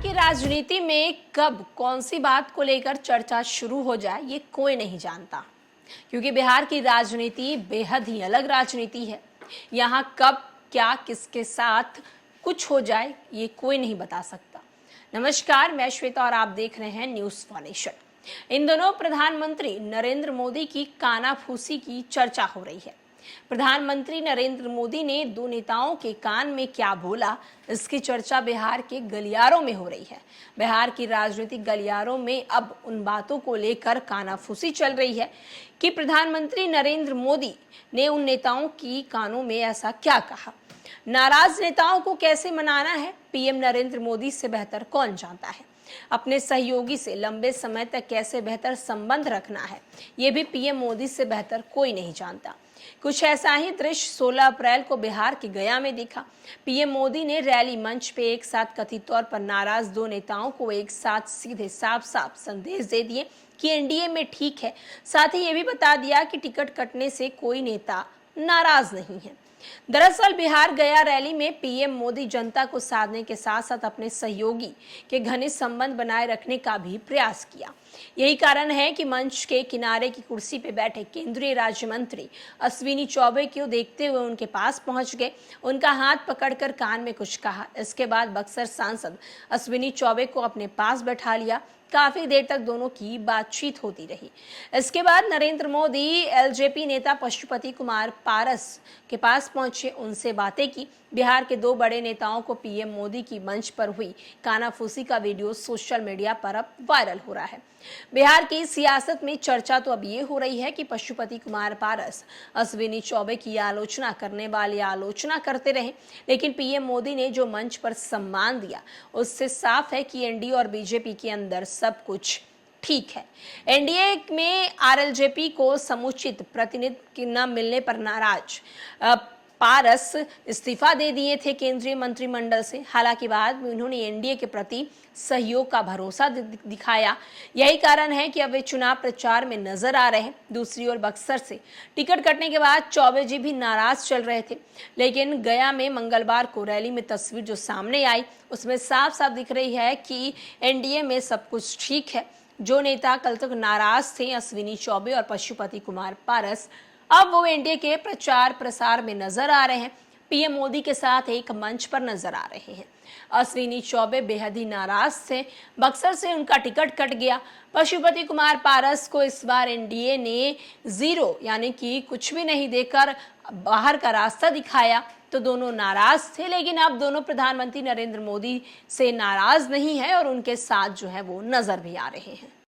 की राजनीति में कब कौन सी बात को लेकर चर्चा शुरू हो जाए ये कोई नहीं जानता, क्योंकि बिहार की राजनीति बेहद ही अलग राजनीति है। यहाँ कब क्या किसके साथ कुछ हो जाए ये कोई नहीं बता सकता। नमस्कार, मैं श्वेता और आप देख रहे हैं न्यूज़ फाउंडेशन। इन दोनों प्रधानमंत्री नरेंद्र मोदी की कानाफूसी की चर्चा हो रही है। प्रधानमंत्री नरेंद्र मोदी ने दो नेताओं के कान में क्या बोला, इसकी चर्चा बिहार के गलियारों में हो रही है। बिहार की राजनीतिक गलियारों में अब उन बातों को लेकर कानाफूसी चल रही है कि प्रधानमंत्री नरेंद्र मोदी ने उन नेताओं की कानों में ऐसा क्या कहा। नाराज नेताओं को कैसे मनाना है, पीएम नरेंद्र मोदी से बेहतर कौन जानता है। अपने सहयोगी से लंबे समय तक कैसे बेहतर संबंध रखना है, ये भी पीएम मोदी से बेहतर कोई नहीं जानता। कुछ ऐसा ही दृश्य 16 अप्रैल को बिहार के गया में दिखा। पीएम मोदी ने रैली मंच पे एक साथ कथित तौर पर नाराज दो नेताओं को एक साथ सीधे साफ साफ संदेश दे दिए कि एनडीए में ठीक है। साथ ही ये भी बता दिया कि टिकट कटने से कोई नेता नाराज नहीं है। दरअसल बिहार गया रैली में पीएम मोदी जनता को साधने के साथ साथ अपने सहयोगी के घनिष्ठ संबंध बनाए रखने का भी प्रयास किया। यही कारण है कि मंच के किनारे की कुर्सी पर बैठे केंद्रीय राज्य मंत्री अश्विनी चौबे को देखते हुए उनके पास पहुंच गए, उनका हाथ पकड़कर कान में कुछ कहा। इसके बाद बक्सर सांसद अश्विनी चौबे को अपने पास बैठा लिया। काफी देर तक दोनों की बातचीत होती रही। इसके बाद नरेंद्र मोदी एलजेपी नेता पशुपति कुमार पारस के पास पहुंचे, उनसे बातें की। बिहार के दो बड़े नेताओं को पीएम मोदी की मंच पर हुई कानाफूसी का वीडियो सोशल मीडिया पर अब वायरल हो रहा है। बिहार की सियासत में चर्चा तो अब ये हो रही है कि पशुपति कुमार पारस अश्विनी चौबे की आलोचना करने वाले आलोचना करते रहे, लेकिन पीएम मोदी ने जो मंच पर सम्मान दिया उससे साफ है कि एनडीए और बीजेपी के अंदर सब कुछ ठीक है। एनडीए में आरएलजेपी को समुचित प्रतिनिधित्व न मिलने पर नाराज पारस इस्तीफा दे दिए थे केंद्रीय मंत्रिमंडल से। हालांकि बाद में उन्होंने एनडीए के प्रति सहयोग का भरोसा दिखाया। यही कारण है कि अब वे चुनाव प्रचार में नजर आ रहे हैं। दूसरी ओर बक्सर से टिकट कटने के बाद चौबे जी भी नाराज चल रहे थे, लेकिन गया में मंगलवार को रैली में तस्वीर जो सामने आई उसमें साफ साफ दिख रही है कि एनडीए में सब कुछ ठीक है। जो नेता कल तक नाराज थे अश्विनी चौबे और पशुपति कुमार पारस, अब वो एनडीए के प्रचार प्रसार में नजर आ रहे हैं, पीएम मोदी के साथ एक मंच पर नजर आ रहे हैं। अश्विनी चौबे बेहद ही नाराज थे, बक्सर से उनका टिकट कट गया। पशुपति कुमार पारस को इस बार एनडीए ने जीरो यानी कि कुछ भी नहीं देकर बाहर का रास्ता दिखाया, तो दोनों नाराज थे। लेकिन अब दोनों प्रधानमंत्री नरेंद्र मोदी से नाराज नहीं है और उनके साथ जो है वो नजर भी आ रहे हैं।